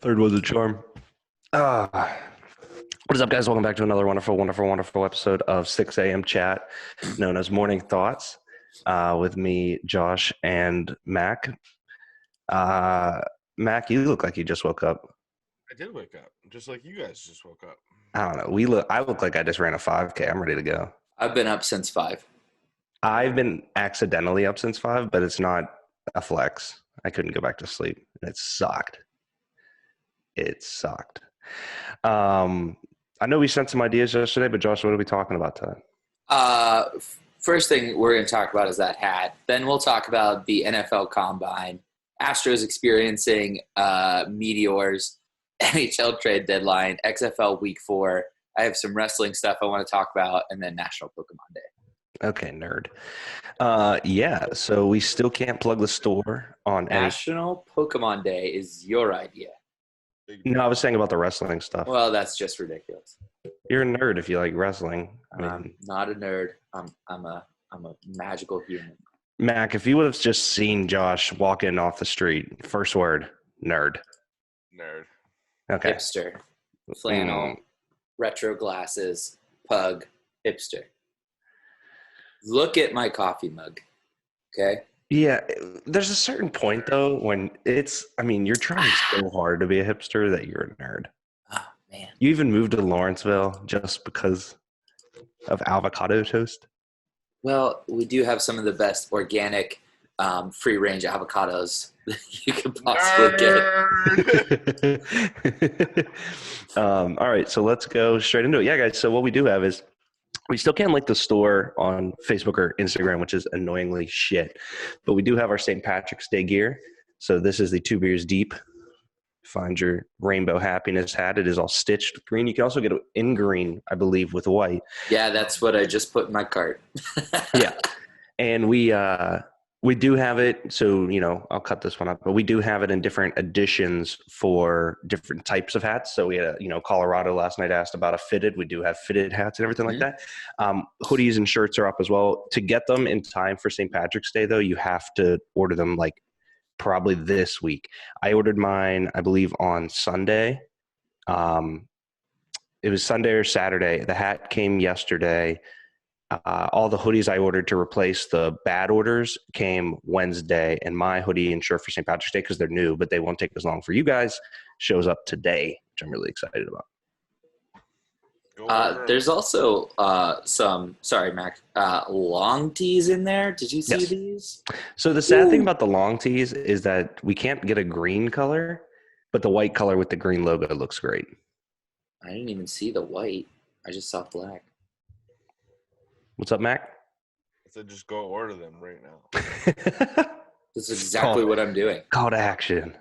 Third was a charm. What is up, guys? Welcome back to another wonderful episode of 6 a.m. Chat, known as Morning Thoughts, with me, Josh, and Mac. Mac, you look like you just woke up. I did wake up, just like you guys just woke up. I don't know. I look like I just ran a 5K. I'm ready to go. I've been up since 5. I've been accidentally up since 5, but it's not a flex. I couldn't go back to sleep. It sucked. I know we sent some ideas yesterday, but Josh, what are we talking about today? First thing we're going to talk about is that hat. Then we'll talk about the NFL Combine, Astros experiencing meteors, NHL trade deadline, XFL Week 4. I have some wrestling stuff I want to talk about, and then National Pokemon Day. Okay, nerd. Yeah, so we still can't plug the store on National Pokemon Day is your idea. No, I was saying about the wrestling stuff. Well, that's just ridiculous. You're a nerd if you like wrestling. I'm not a nerd. I'm a magical human. Mac, if you would have just seen Josh walking off the street, first word, nerd. Nerd. Okay. Hipster, flannel, retro glasses, pug, hipster. Look at my coffee mug, okay? Yeah, there's a certain point, though, when you're trying so hard to be a hipster that you're a nerd. Oh, man. You even moved to Lawrenceville just because of avocado toast? Well, we do have some of the best organic, free-range avocados that you could possibly get. All right, so let's go straight into it. Yeah, guys, so what we do have is we still can't link the store on Facebook or Instagram, which is annoyingly shit. But we do have our St. Patrick's Day gear. So this is the 2 Beers Deep. Find your rainbow happiness hat. It is all stitched with green. You can also get it in green, I believe, with white. Yeah, that's what I just put in my cart. Yeah. And we do have it. So, I'll cut this one up. But we do have it in different editions for different types of hats. So we had Colorado last night asked about a fitted. We do have fitted hats and everything like that. Hoodies and shirts are up as well. To get them in time for St. Patrick's Day, though, you have to order them like probably this week. I ordered mine, I believe, on Sunday. It was Sunday or Saturday. The hat came yesterday. All the hoodies I ordered to replace the bad orders came Wednesday, and my hoodie and shirt for St. Patrick's Day, because they're new, but they won't take as long for you guys, shows up today, which I'm really excited about. There's also sorry, Mac, long tees in there. Did you see these? So the sad thing about the long tees is that we can't get a green color, but the white color with the green logo looks great. I didn't even see the white. I just saw black. What's up, Mac? I said just go order them right now. That's exactly what I'm doing. Call to action.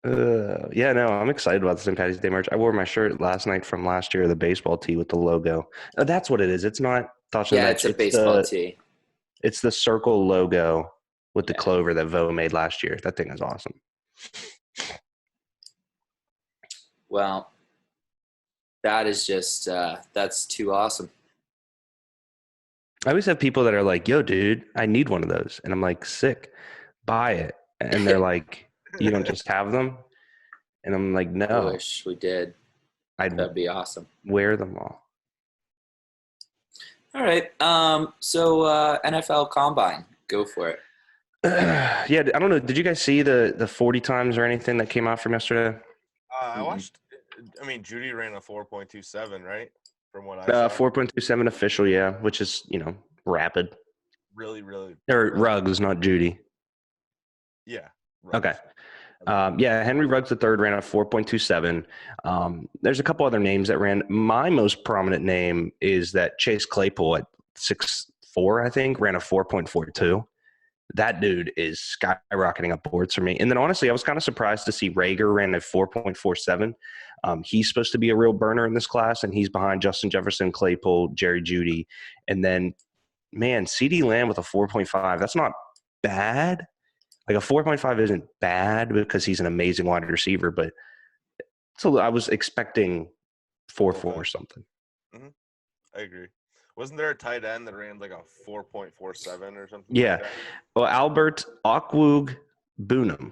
Yeah, no, I'm excited about the St. Patty's Day merch. I wore my shirt last night from last year, the baseball tee with the logo. That's what it is. It's not Thoughts on Yeah, that. it's a baseball tee. It's the circle logo with the clover that Vo made last year. That thing is awesome. Well, that is just that's too awesome. I always have people that are like, yo, dude, I need one of those. And I'm like, sick, buy it. And they're like, you don't just have them? And I'm like, no. I wish we did. That'd be awesome. Wear them all. All right. So NFL Combine. Go for it. Yeah, I don't know. Did you guys see the 40 times or anything that came out from yesterday? I watched. I mean, Judy ran a 4.27, right? From what I saw. 4.27 official, yeah, which is, rapid. Really, really. Or Ruggs, not Judy. Yeah. Ruggs. Okay. Yeah, Henry Ruggs III ran a 4.27. There's a couple other names that ran. My most prominent name is that Chase Claypool at 6'4", I think, ran a 4.42. That dude is skyrocketing up boards for me. And then honestly, I was kind of surprised to see Rager ran a 4.47. He's supposed to be a real burner in this class, and he's behind Justin Jefferson, Claypool, Jerry Jeudy. And then, man, CeeDee Lamb with a 4.5. That's not bad. Like a 4.5 isn't bad because he's an amazing wide receiver, but so I was expecting 4.4 or something. Mm-hmm. I agree. Wasn't there a tight end that ran like a 4.47 or something? Yeah. Like that? Well, Albert Okwuegbunam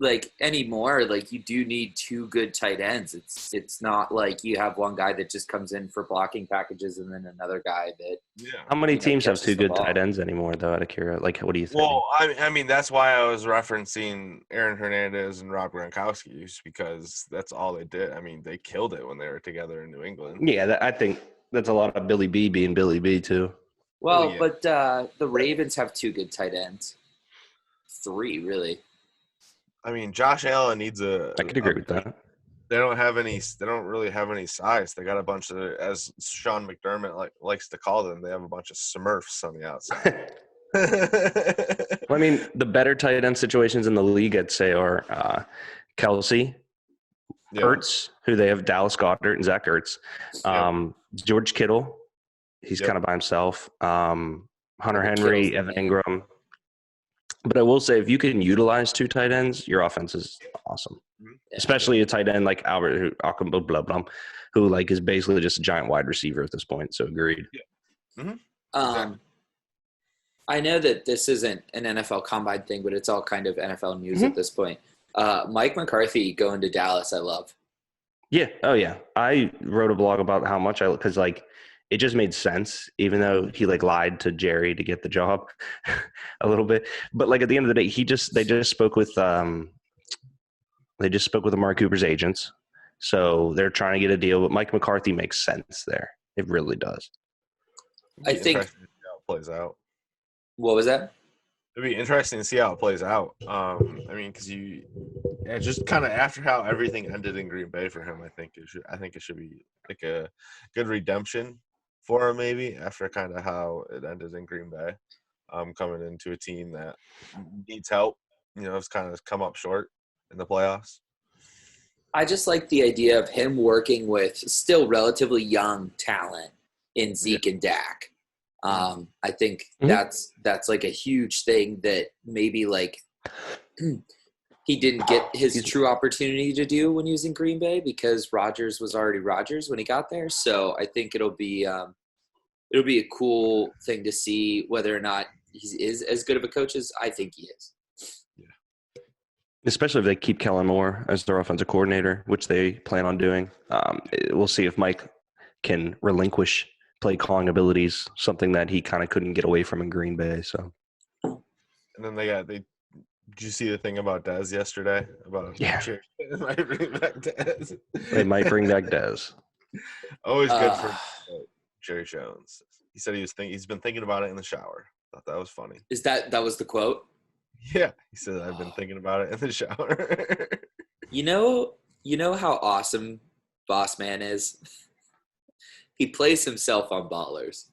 like anymore, like you do need two good tight ends. It's not like you have one guy that just comes in for blocking packages and then another guy that How many teams have catches two the good ball. tight ends anymore, though? Out of curiosity, like, what do you think? Well, I mean, that's why I was referencing Aaron Hernandez and Rob Gronkowski, just because that's all they did. I mean, they killed it when they were together in New England. Yeah, I think that's a lot of Billy B being Billy B too. Well, yeah. but the Ravens have two good tight ends. Three, really. I mean, Josh Allen needs I could agree with that. They don't have any. They don't really have any size. They got a bunch of, as Sean McDermott likes to call them, they have a bunch of Smurfs on the outside. Well, I mean, the better tight end situations in the league, I'd say, are Kelsey, Ertz, who they have Dallas Goedert and Zach Ertz, George Kittle, he's kind of by himself, Hunter Henry, Evan Ingram. But I will say, if you can utilize two tight ends, your offense is awesome. Yeah. Especially a tight end like Albert who like is basically just a giant wide receiver at this point. So agreed. Yeah. Mm-hmm. I know that this isn't an NFL combine thing, but it's all kind of NFL news at this point. Mike McCarthy going to Dallas, I love. Yeah. Oh, yeah. I wrote a blog about how much because like it just made sense, even though he like lied to Jerry to get the job a little bit. But like at the end of the day, they just spoke with Amari Cooper's agents. So they're trying to get a deal. But Mike McCarthy makes sense there. It really does. I think how it plays out. What was that? It'd be interesting to see how it plays out. I mean, because just kind of after how everything ended in Green Bay for him, I think it should be like a good redemption for him, maybe after kind of how it ended in Green Bay, coming into a team that needs help. It's kind of come up short in the playoffs. I just like the idea of him working with still relatively young talent in Zeke and Dak. I think that's like a huge thing that maybe like he didn't get his true opportunity to do when he was in Green Bay because Rodgers was already Rodgers when he got there. So I think it'll be a cool thing to see whether or not he is as good of a coach as I think he is. Yeah. Especially if they keep Kellen Moore as their offensive coordinator, which they plan on doing. We'll see if Mike can relinquish play calling abilities, something that he kind of couldn't get away from in Green Bay. So, and then did you see the thing about Dez yesterday? They might bring back Dez. They might bring back Dez. Always good for Jerry Jones. He said he's been thinking about it in the shower. Thought that was funny. Is that was the quote? Yeah, he said I've been thinking about it in the shower. You know how awesome Boss Man is. He plays himself on Ballers.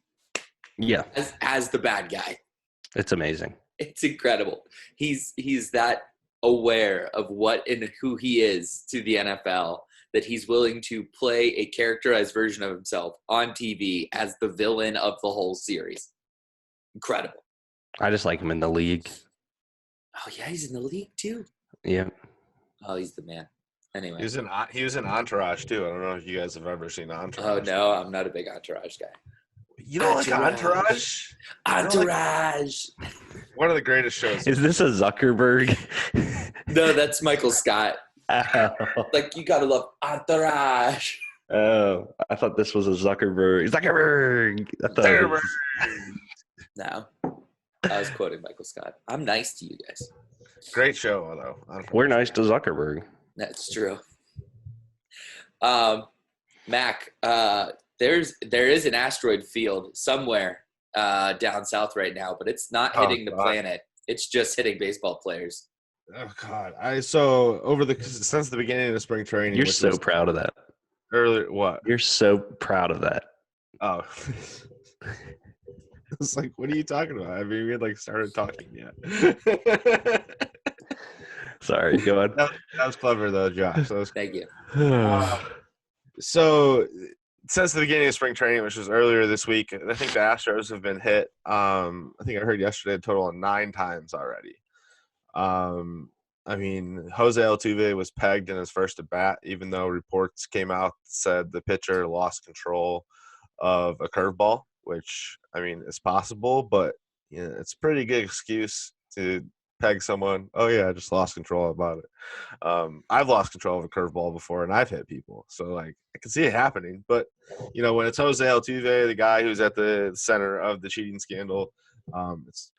Yeah. As the bad guy. It's amazing. It's incredible. He's that aware of what and who he is to the NFL that he's willing to play a characterized version of himself on TV as the villain of the whole series. Incredible. I just like him in the league. Oh, yeah, he's in the league too. Yeah. Oh, he's the man. Anyway. He was in Entourage too. I don't know if you guys have ever seen Entourage. Oh, no, I'm not a big Entourage guy. You don't like Entourage? Entourage. One of the greatest shows. Is this a Zuckerberg? No, that's Michael Scott. Oh. Like, you gotta love Entourage. Oh, I thought this was a Zuckerberg. No, I was quoting Michael Scott. I'm nice to you guys. Great show, though. We're nice to Zuckerberg. That's true. Mac, there is an asteroid field somewhere down south right now, but it's not hitting the planet. It's just hitting baseball players. Oh God! Since the beginning of the spring training, you're so proud of that. Earlier, what? You're so proud of that. Oh, it's like, what are you talking about? I mean, we had started talking yet. Sorry, go on. That was clever though, Josh. Thank you. So since the beginning of spring training, which was earlier this week, I think the Astros have been hit. I think I heard yesterday a total of 9 times already. I mean, Jose Altuve was pegged in his first at bat, even though reports came out that said the pitcher lost control of a curveball, which I mean is possible, but it's a pretty good excuse to peg someone. Oh yeah, I just lost control about it. I've lost control of a curveball before, and I've hit people, so like I can see it happening. But when it's Jose Altuve, the guy who's at the center of the cheating scandal, it's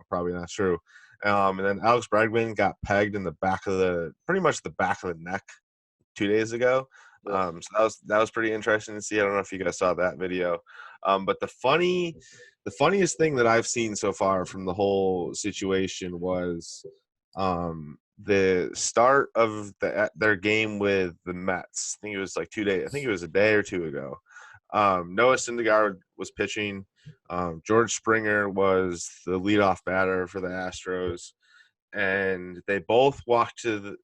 probably not true. And then Alex Bregman got pegged in the back of pretty much the back of the neck 2 days ago. So that was pretty interesting to see. I don't know if you guys saw that video. But the funniest thing that I've seen so far from the whole situation was the start of their game with the Mets. I think it was like 2 days. I think it was a day or two ago. Noah Syndergaard was pitching. George Springer was the leadoff batter for the Astros, and they both walked to the.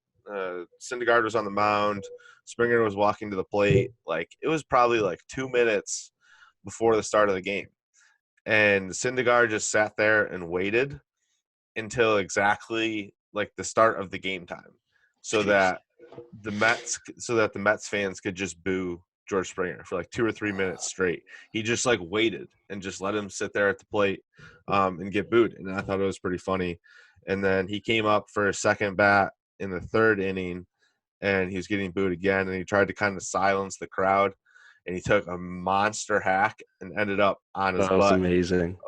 Syndergaard was on the mound. Springer was walking to the plate. Like it was probably like 2 minutes before the start of the game, and Syndergaard just sat there and waited until exactly like the start of the game time, so that the Mets fans could just boo George Springer for like 2 or 3 minutes straight. He just like waited and just let him sit there at the plate and get booed, and I thought it was pretty funny. And then he came up for a second bat in the third inning, and he was getting booed again, and he tried to kind of silence the crowd, and he took a monster hack and ended up on his That was butt amazing.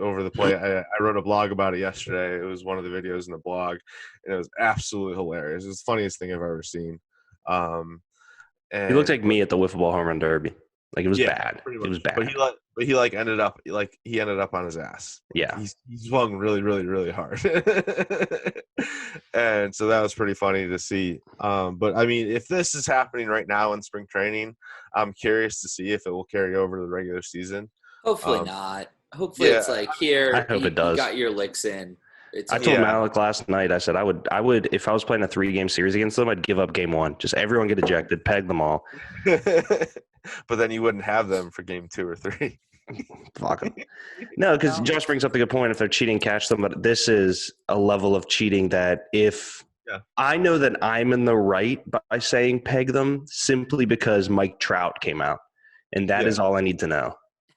over the plate. I wrote a blog about it yesterday. It was one of the videos in the blog, and it was absolutely hilarious. It was the funniest thing I've ever seen. He looked like me at the wiffle ball home run derby. Like it was bad. Pretty It much. was bad. But he ended up on his ass. Yeah. He swung really, really, really hard. And so that was pretty funny to see. But I mean, if this is happening right now in spring training, I'm curious to see if it will carry over to the regular season. Hopefully not. Hopefully it's like here. I hope it does. You got your licks in. I told Malik last night, I said I would if I was playing a 3-game series against them, I'd give up game 1. Just everyone get ejected, peg them all. But then you wouldn't have them for game 2 or 3. Fuck them. No, because Josh brings up a good point. If they're cheating, catch them. But this is a level of cheating that I know that I'm in the right by saying peg them simply because Mike Trout came out. And that is all I need to know.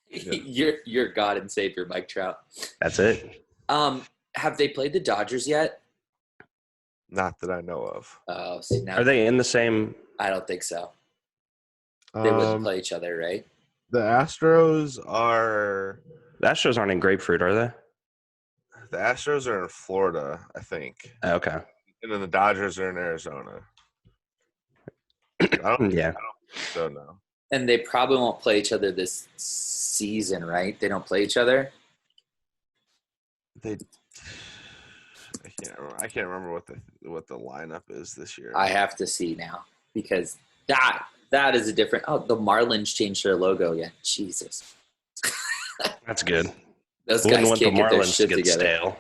You're God and Savior, Mike Trout. That's it. Have they played the Dodgers yet? Not that I know of. Oh, see now. Are they in the same? I don't think so. They wouldn't play each other, right? The Astros are. The Astros aren't in Grapefruit, are they? The Astros are in Florida, I think. Okay. And then the Dodgers are in Arizona. I don't know. And they probably won't play each other this season, right? They don't play each other. I can't remember what the lineup is this year. I have to see now because that is a different. Oh, the Marlins changed their logo again. Jesus, that's good. Those guys can't get their shit together. Stale.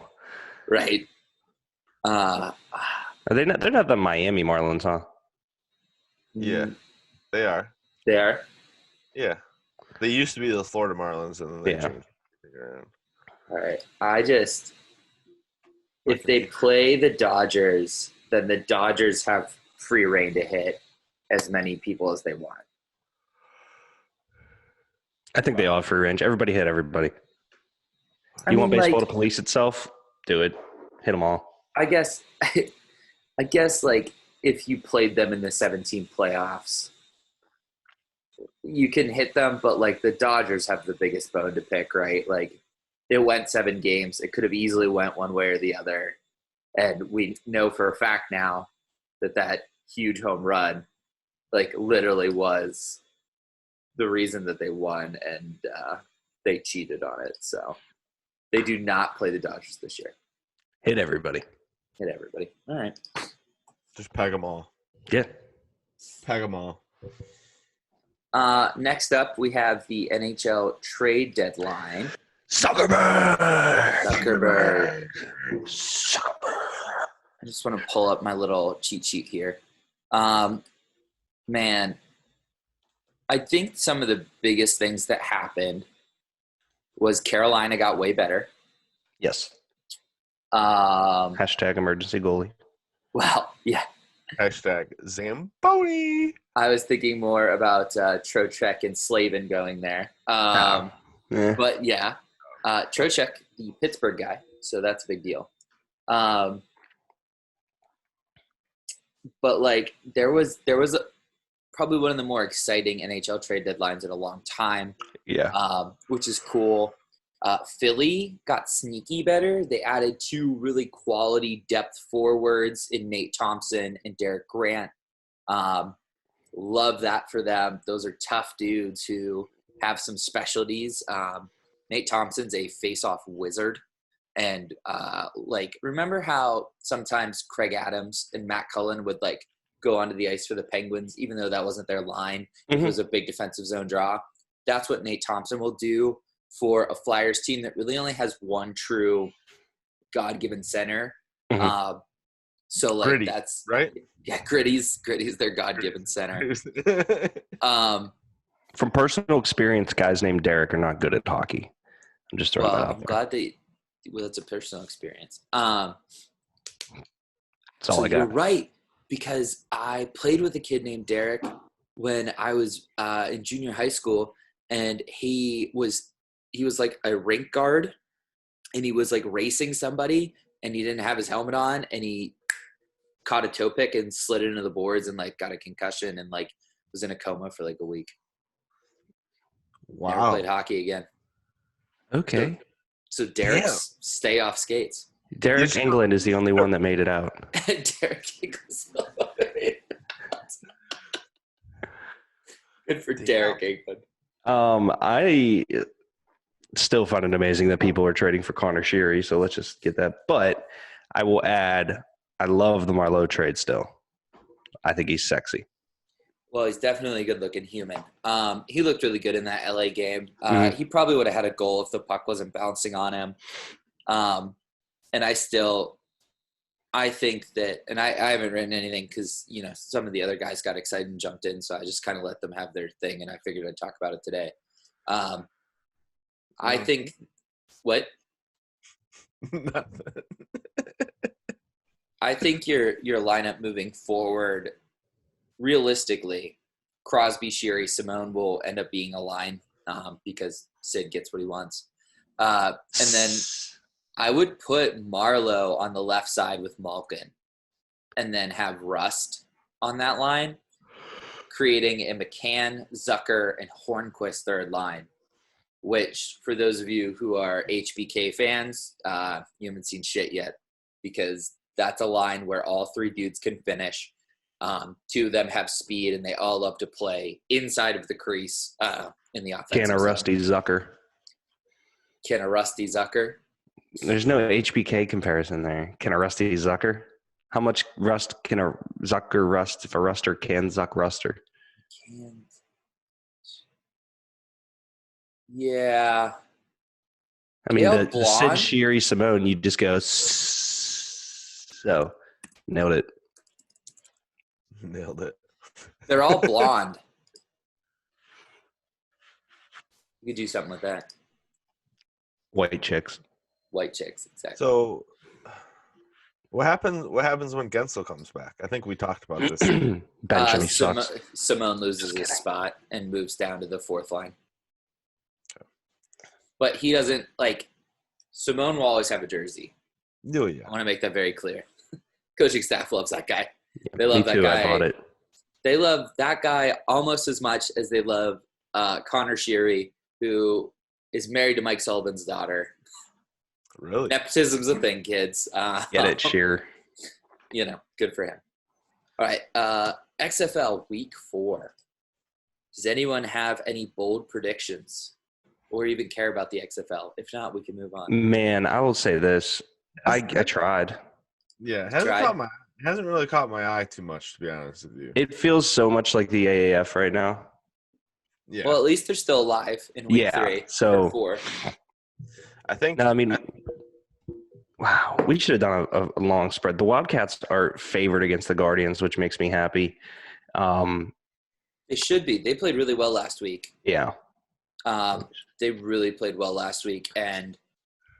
Right. Are they not? They're not the Miami Marlins, huh? Yeah, they are. They are. Yeah, they used to be the Florida Marlins, and then they changed. All right. If they play the Dodgers, then the Dodgers have free reign to hit as many people as they want. I think they all have free range. Everybody hit everybody. You want baseball to police itself? Do it. Hit them all. I guess like if you played them in the 17 playoffs, you can hit them, but like the Dodgers have the biggest bone to pick, right? Like it went 7 games. It could have easily went one way or the other. And we know for a fact now that huge home run, like literally was the reason that they won, and they cheated on it. So they do not play the Dodgers this year. Hit everybody. Hit everybody. All right. Just peg them all. Yeah. Peg them all. Next up, we have the NHL trade deadline. Zuckerberg. I just want to pull up my little cheat sheet here. Man, I think some of the biggest things that happened was Carolina got way better. Yes. Hashtag emergency goalie. Well, yeah. Hashtag Zamboni. I was thinking more about Trocheck and Slavin going there. But yeah, Trocheck, the Pittsburgh guy, so that's a big deal. But like there was probably one of the more exciting NHL trade deadlines in a long time. Yeah. Which is cool. Philly got sneaky better. They added 2 really quality depth forwards in Nate Thompson and Derek Grant. Love that for them. Those are tough dudes who have some specialties. Nate Thompson's a face-off wizard. And like, remember how sometimes Craig Adams and Matt Cullen would like go onto the ice for the Penguins, even though that wasn't their line. It was a big defensive zone draw. That's what Nate Thompson will do for a Flyers team that really only has one true God-given center. So like Gritty, that's right. Yeah, Gritty's their God-given center. From personal experience, guys named Derek are not good at hockey. I'm just throwing that out I'm there. glad that's a personal experience. That's all So I got. you're right, because I played with a kid named Derek when I was in junior high school, and he was like a rink guard, and he was like racing somebody, and he didn't have his helmet on, and he caught a toe pick and slid into the boards and like got a concussion and like was in a coma for like a week. Never played hockey again. Okay. So Derek's stay off skates. Derek England is the only one that made it out. Derek England's the one that made it out. Good for Derek England. I still find it amazing that people are trading for Connor Sheary, so let's just get that. But I will add, I love the Marleau trade still. I think he's sexy. Well, he's definitely a good-looking human. He looked really good in that LA game. He probably would have had a goal if the puck wasn't bouncing on him. And I think that, and I haven't written anything because, you know, some of the other guys got excited and jumped in, so I just kind of let them have their thing, and I figured I'd talk about it today. I think – what? I think your lineup moving forward, realistically, Crosby, Sheary, Simone will end up being a line because Sid gets what he wants. And then I would put Marleau on the left side with Malkin and then have Rust on that line, creating a McCann, Zucker, and Hornquist third line, which for those of you who are HBK fans, you haven't seen shit yet, because that's a line where all 3 dudes can finish. 2 of them have speed, and they all love to play inside of the crease in the offensive Can a Rusty Zucker. Can a Rusty Zucker? There's no HBK comparison there. Can a Rusty Zucker? How much rust can a Zucker rust if a ruster can Zuck ruster? Yeah. I mean, the Sid Sheary Simone, you just go, so nailed it. Nailed it. They're all blonde. You could do something with that. White chicks. White chicks, exactly. So, what happens when Gensel comes back? I think we talked about this. Bench him, he sucks. Simone loses his spot and moves down to the 4th line. Okay. But he doesn't, like, Simone will always have a jersey. Oh, yeah. I want to make that very clear. Coaching staff loves that guy. They love Me too, that guy. I bought it. They love that guy almost as much as they love Connor Sheary, who is married to Mike Sullivan's daughter. Really? Nepotism's a thing, kids. Get it, Sheer. You know, good for him. All right, XFL Week 4. Does anyone have any bold predictions or even care about the XFL? If not, we can move on. Man, I will say this. I tried. Yeah, it hasn't really caught my eye too much, to be honest with you. It feels so much like the AAF right now. Yeah. Well, at least they're still alive in week 3 so, or 4. I think. No, I mean, wow, we should have done a long spread. The Wildcats are favored against the Guardians, which makes me happy. They should be. They played really well last week. Yeah. They really played well last week, and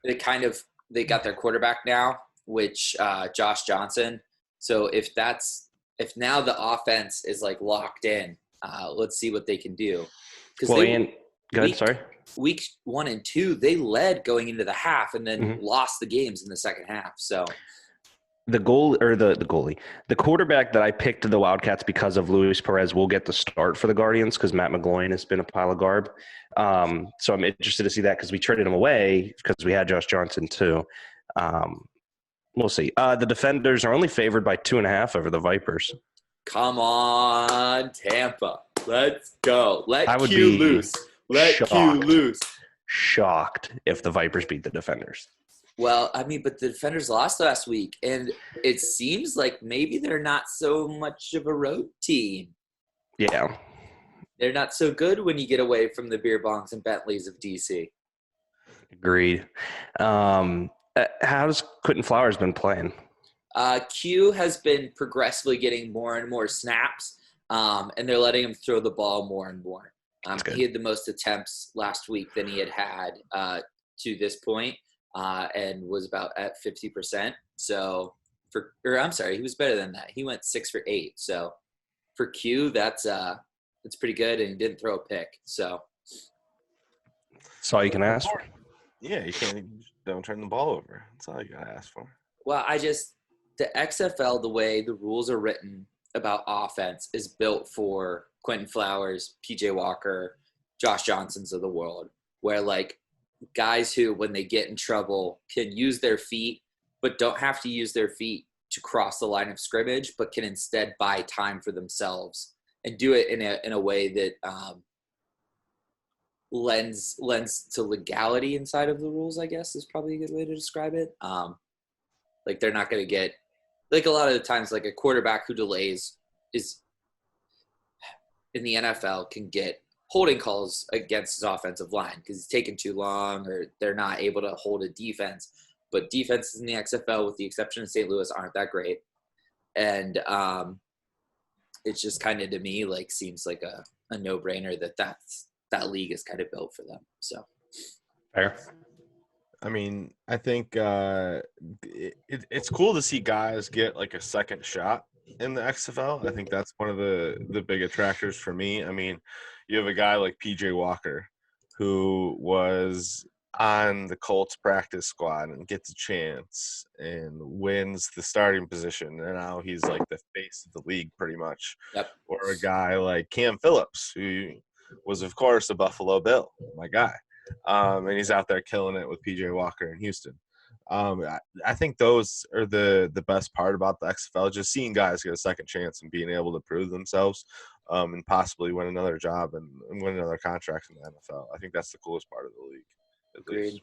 they got their quarterback now, which Josh Johnson. So if now the offense is like locked in, let's see what they can do. Go Go ahead, sorry. Week 1 and 2, they led going into the half and then lost the games in the second half. So the goalie, the quarterback that I picked the Wildcats because of Luis Perez will get the start for the Guardians because Matt McGloin has been a pile of garb. So I'm interested to see that because we traded him away because we had Josh Johnson too. We'll see. The Defenders are only favored by 2.5 over the Vipers. Come on, Tampa. Let's go. I would be loose. Let Q loose. Shocked if the Vipers beat the Defenders. Well, I mean, but the Defenders lost last week, and it seems like maybe they're not so much of a road team. Yeah. They're not so good when you get away from the beer bongs and Bentleys of DC. Agreed. How's Quentin Flowers been playing? Q has been progressively getting more and more snaps, and they're letting him throw the ball more and more. He had the most attempts last week than he had to this point, and was about at 50%. So he was better than that. He went 6 for 8. So for Q, that's pretty good, and he didn't throw a pick. So that's all you can ask for. Yeah, you don't turn the ball over. That's all you gotta ask for. Well, the XFL, the way the rules are written about offense, is built for Quentin Flowers, PJ Walker, Josh Johnsons of the world, where like guys who, when they get in trouble, can use their feet, but don't have to use their feet to cross the line of scrimmage, but can instead buy time for themselves and do it in a way that lends to legality inside of the rules, I guess is probably a good way to describe it. Like they're not going to get, like a lot of the times, like a quarterback who delays is in the NFL can get holding calls against his offensive line because he's taking too long or they're not able to hold a defense. But defenses in the XFL, with the exception of St. Louis, aren't that great. And it's just kind of, to me, like seems like a no-brainer that league is kind of built for them. So fair. I mean, I think it's cool to see guys get like a second shot in the XFL. I think that's one of the big attractors for me. I mean, you have a guy like PJ Walker who was on the Colts practice squad and gets a chance and wins the starting position, and now he's like the face of the league pretty much. Yep. Or a guy like Cam Phillips, who was of course a Buffalo Bill, my guy. And he's out there killing it with PJ Walker in Houston. I think those are the best part about the XFL, just seeing guys get a second chance and being able to prove themselves, and possibly win another job and win another contract in the NFL. I think that's the coolest part of the league. Agreed.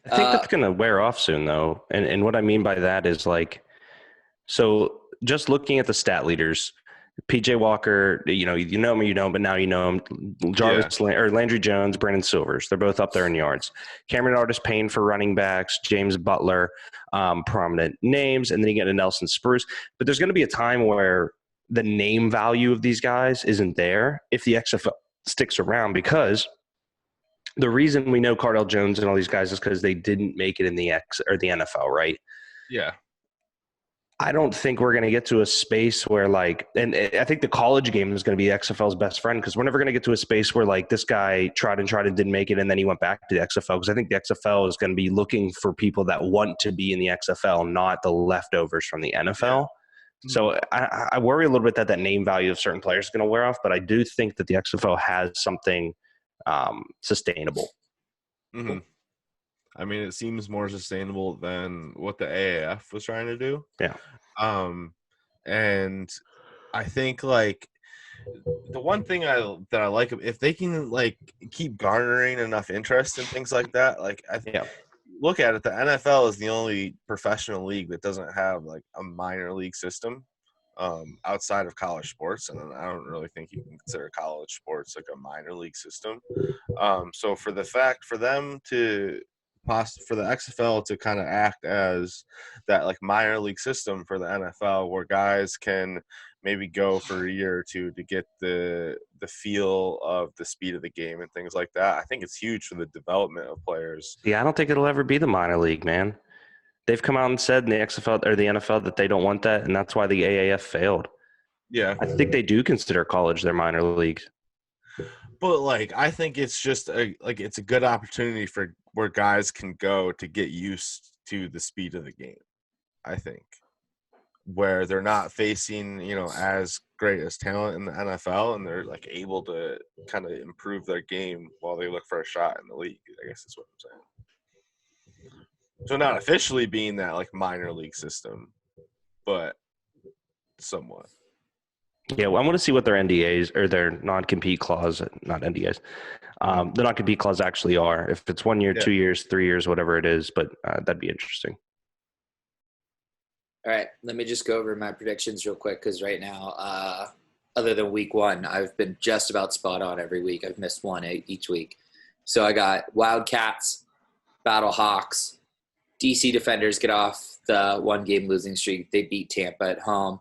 I think that's going to wear off soon, though. And what I mean by that is like, so just looking at the stat leaders, PJ Walker, you know him or you don't, but now you know him. Jarvis or Landry Jones, Brandon Silvers, they're both up there in yards. Cameron Artis-Payne for running backs, James Butler, prominent names, and then you get a Nelson Spruce. But there's going to be a time where the name value of these guys isn't there if the XFL sticks around, because the reason we know Cardell Jones and all these guys is because they didn't make it in the the NFL, right? Yeah. I don't think we're going to get to a space where like, and I think the college game is going to be XFL's best friend, because we're never going to get to a space where like this guy tried and didn't make it and then he went back to the XFL, because I think the XFL is going to be looking for people that want to be in the XFL, not the leftovers from the NFL. Yeah. So I worry a little bit that name value of certain players is going to wear off, but I do think that the XFL has something sustainable. Mm-hmm. I mean, it seems more sustainable than what the AAF was trying to do. Yeah. And I think like the one thing that I like, if they can like keep garnering enough interest and things like that, like I think look at it, the NFL is the only professional league that doesn't have like a minor league system outside of college sports, and I don't really think you can consider college sports like a minor league system. So for the XFL to kind of act as that like minor league system for the NFL, where guys can maybe go for a year or two to get the feel of the speed of the game and things like that, I think it's huge for the development of players. Yeah, I don't think it'll ever be the minor league, man. They've come out and said in the XFL or the NFL that they don't want that, and that's why the AAF failed. Yeah. I think they do consider college their minor league. But like, I think it's just it's a good opportunity for where guys can go to get used to the speed of the game. I think where they're not facing as great as talent in the NFL, and they're like able to kind of improve their game while they look for a shot in the league. I guess that's what I'm saying. So not officially being that like minor league system, but somewhat. Yeah, well, I want to see what their NDAs or their non-compete clause, not NDAs, the non-compete clause actually are. If it's 1 year, 2 years, 3 years, whatever it is, but that'd be interesting. All right, let me just go over my predictions real quick because right now, other than week one, I've been just about spot on every week. I've missed one each week. So I got Wildcats, Battle Hawks, DC Defenders get off the one-game losing streak. They beat Tampa at home.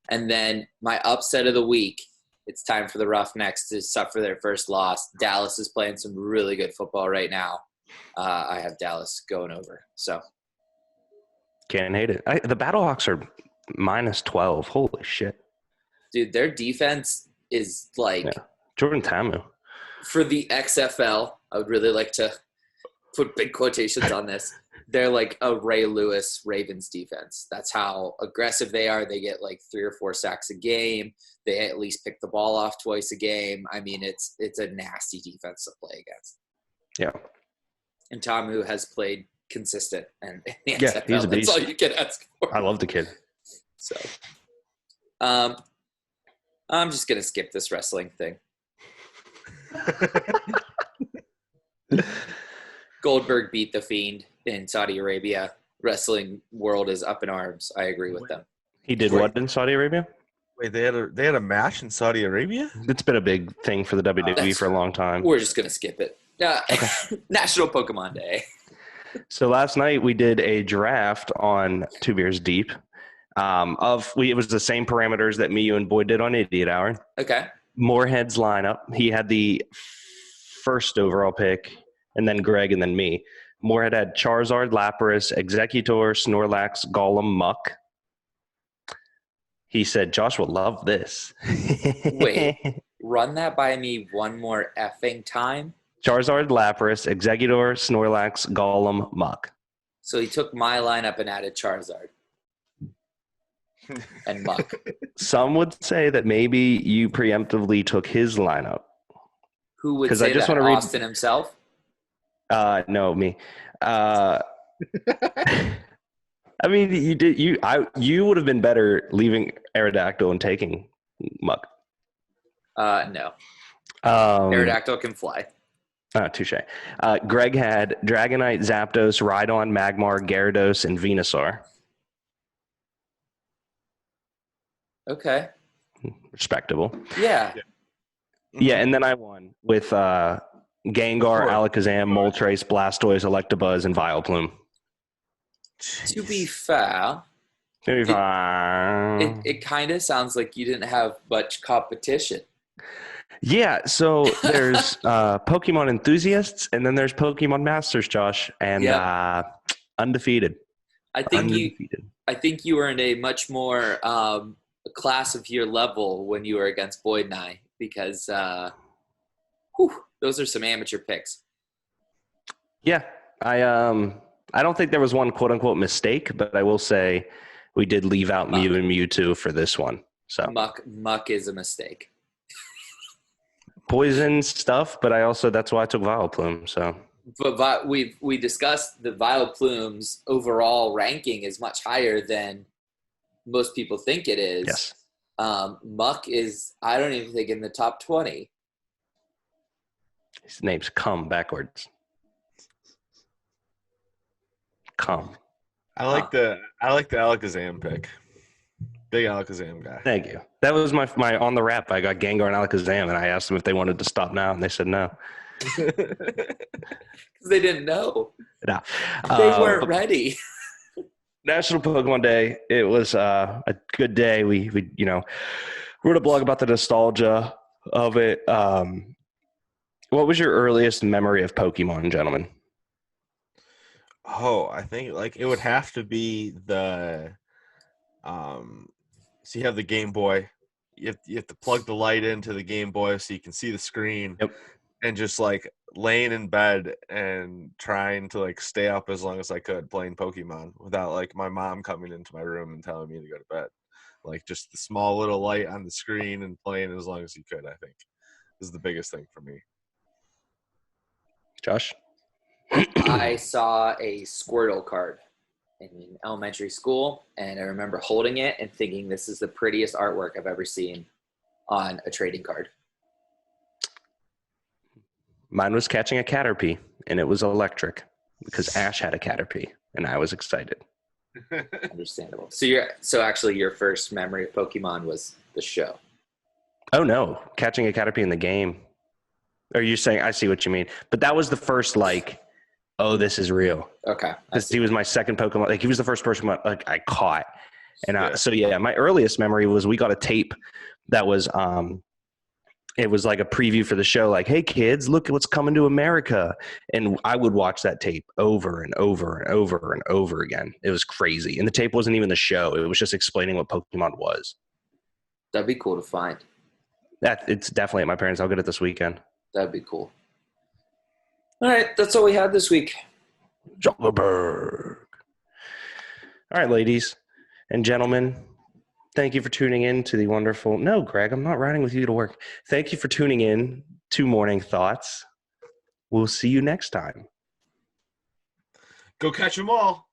And then my upset of the week, it's time for the Roughnecks to suffer their first loss. Dallas is playing some really good football right now. I have Dallas going over. So can't hate it. The Battlehawks are -12. Holy shit. Dude, their defense is like Jordan Tamu. For the XFL, I would really like to put big quotations on this. They're like a Ray Lewis Ravens defense. That's how aggressive they are. They get like 3 or 4 sacks a game. They at least pick the ball off twice a game. I mean, it's a nasty defense to play against. Yeah. And Tamu has played consistent and he's a beast. That's all you can ask for. I love the kid. So, I'm just gonna skip this wrestling thing. Goldberg beat the Fiend in Saudi Arabia. Wrestling world is up in arms. I agree with them. He did what in Saudi Arabia? Wait, they had a match in Saudi Arabia? It's been a big thing for the WWE for a long time. We're just gonna skip it. National Pokemon Day. So last night we did a draft on Two Beers Deep. It was the same parameters that me, you, and Boyd did on Idiot Hour. Okay. Moorhead's lineup. He had the first overall pick, and then Greg, and then me. Moorhead had Charizard, Lapras, Executor, Snorlax, Golem, Muck. He said, Josh will love this. Wait, run that by me one more effing time. Charizard, Lapras, Executor, Snorlax, Golem, Muck. So he took my lineup and added Charizard. And Muck. Some would say that maybe you preemptively took his lineup. Who would say that? Austin himself? No, me. I mean, you did. You would have been better leaving Aerodactyl and taking Muck. No. Aerodactyl can fly. Touche. Greg had Dragonite, Zapdos, Rhydon, Magmar, Gyarados, and Venusaur. Okay. Respectable. Yeah. Yeah, and then I won with Gengar, Alakazam, Moltres, Blastoise, Electabuzz, and Vileplume. To be fair, it kind of sounds like you didn't have much competition. Yeah, so there's Pokemon enthusiasts, and then there's Pokemon masters, Josh, and undefeated. I think you were in a much more class of your level when you were against Boyd and I, because those are some amateur picks. Yeah, I don't think there was one quote unquote mistake, but I will say we did leave out Mew and Mewtwo for this one. So Muck is a mistake. Poison stuff, but that's why I took Vileplume. So, but we discussed the Vileplume's overall ranking is much higher than most people think it is. Yes. Muck is, I don't even think, in the top 20. His name's Come backwards. Come. I like the Alakazam pick. Big Alakazam guy. Thank you. That was my on the wrap. I got Gengar and Alakazam, and I asked them if they wanted to stop now, and they said no. Because they didn't know. No. They weren't ready. National Pokemon Day. It was a good day. We wrote a blog about the nostalgia of it. What was your earliest memory of Pokemon, gentlemen? Oh, I think it would have to be the so you have the Game Boy, you have to plug the light into the Game Boy so you can see the screen. Yep. And just like laying in bed and trying to like stay up as long as I could playing Pokemon without like my mom coming into my room and telling me to go to bed. Like just the small little light on the screen and playing as long as you could, I think, is the biggest thing for me. Josh? I saw a Squirtle card in elementary school, and I remember holding it and thinking this is the prettiest artwork I've ever seen on a trading card. Mine was catching a Caterpie, and it was electric because Ash had a Caterpie, and I was excited. Understandable. So actually your first memory of Pokemon was the show. Oh, no. Catching a Caterpie in the game. Or you're saying, I see what you mean. But that was the first, like, oh, this is real. Okay. Because he was my second Pokemon. Like, he was the first person like I caught. And Yeah. so, yeah, my earliest memory was we got a tape that was it was like a preview for the show, like, hey, kids, look at what's coming to America. And I would watch that tape over and over and over and over again. It was crazy. And the tape wasn't even the show. It was just explaining what Pokemon was. That'd be cool to find. It's definitely at my parents'. I'll get it this weekend. That'd be cool. All right. That's all we had this week. Zuckerberg. All right, ladies and gentlemen. Thank you for tuning in to the wonderful... No, Greg, I'm not riding with you to work. Thank you for tuning in to Morning Thoughts. We'll see you next time. Go catch them all.